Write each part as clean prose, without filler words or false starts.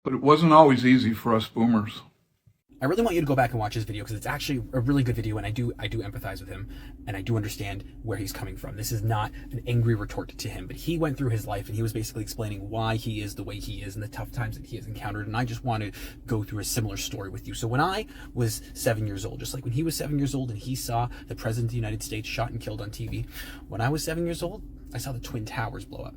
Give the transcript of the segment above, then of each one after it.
But it wasn't always easy for us boomers. I really want you to go back and watch his video because it's actually a really good video, and I do empathize with him, and I do understand where he's coming from. This is not an angry retort to him, but he went through his life and he was basically explaining why he is the way he is and the tough times that he has encountered, and I just want to go through a similar story with you. So when I was 7 years old, just like when he was 7 years old and he saw the President of the United States shot and killed on TV, when I was 7 years old, I saw the Twin Towers blow up.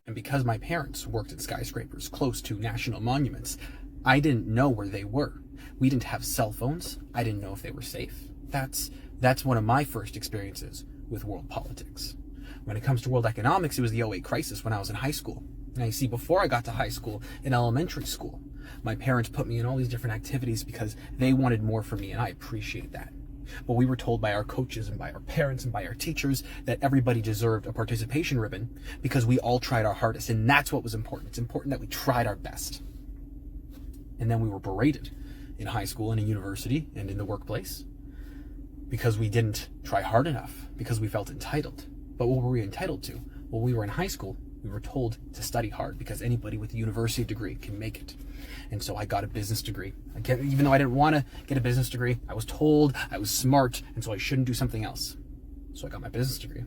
And because my parents worked at skyscrapers close to national monuments, I didn't know where they were. We didn't have cell phones. I didn't know if they were safe. That's one of my first experiences with world politics. When it comes to world economics, it was the '08 crisis when I was in high school. Now you see, before I got to high school, in elementary school, my parents put me in all these different activities because they wanted more for me, and I appreciate that. But we were told by our coaches and by our parents and by our teachers that everybody deserved a participation ribbon because we all tried our hardest, and that's what was important. It's important that we tried our best. And then we were berated in high school and in university and in the workplace because we didn't try hard enough, because we felt entitled. But what were we entitled to? Well, we were in high school. We were told to study hard because anybody with a university degree can make it. And so I got a business degree. Even though I didn't want to get a business degree, I was told I was smart and so I shouldn't do something else. So I got my business degree.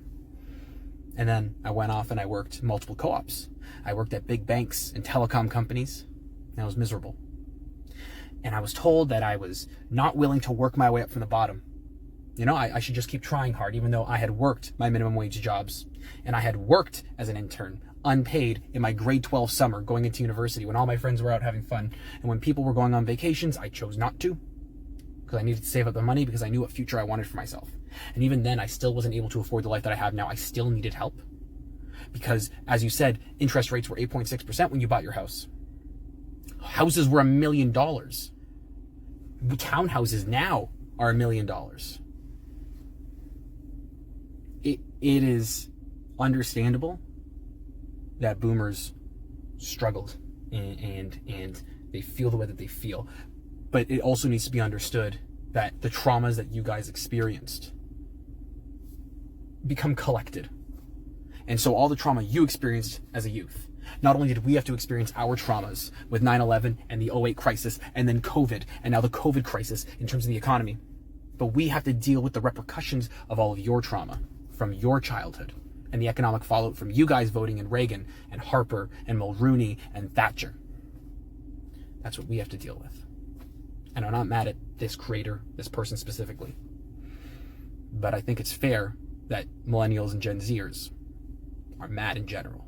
And then I went off and I worked multiple co-ops. I worked at big banks and telecom companies, and I was miserable. And I was told that I was not willing to work my way up from the bottom. You know, I should just keep trying hard, even though I had worked my minimum wage jobs. And I had worked as an intern, unpaid, in my grade 12 summer, going into university when all my friends were out having fun. And when people were going on vacations, I chose not to, because I needed to save up the money because I knew what future I wanted for myself. And even then, I still wasn't able to afford the life that I have now. I still needed help. Because, as you said, interest rates were 8.6% when you bought your house. Houses were $1 million. Townhouses now are $1 million. It is understandable that boomers struggled and they feel the way that they feel, but it also needs to be understood that the traumas that you guys experienced become collected. And so all the trauma you experienced as a youth, not only did we have to experience our traumas with 9/11 and the '08 crisis and then COVID and now the COVID crisis in terms of the economy, but we have to deal with the repercussions of all of your trauma from your childhood and the economic fallout from you guys voting in Reagan and Harper and Mulrooney and Thatcher. That's what we have to deal with. And I'm not mad at this creator, this person specifically, but I think it's fair that millennials and Gen Zers are mad in general.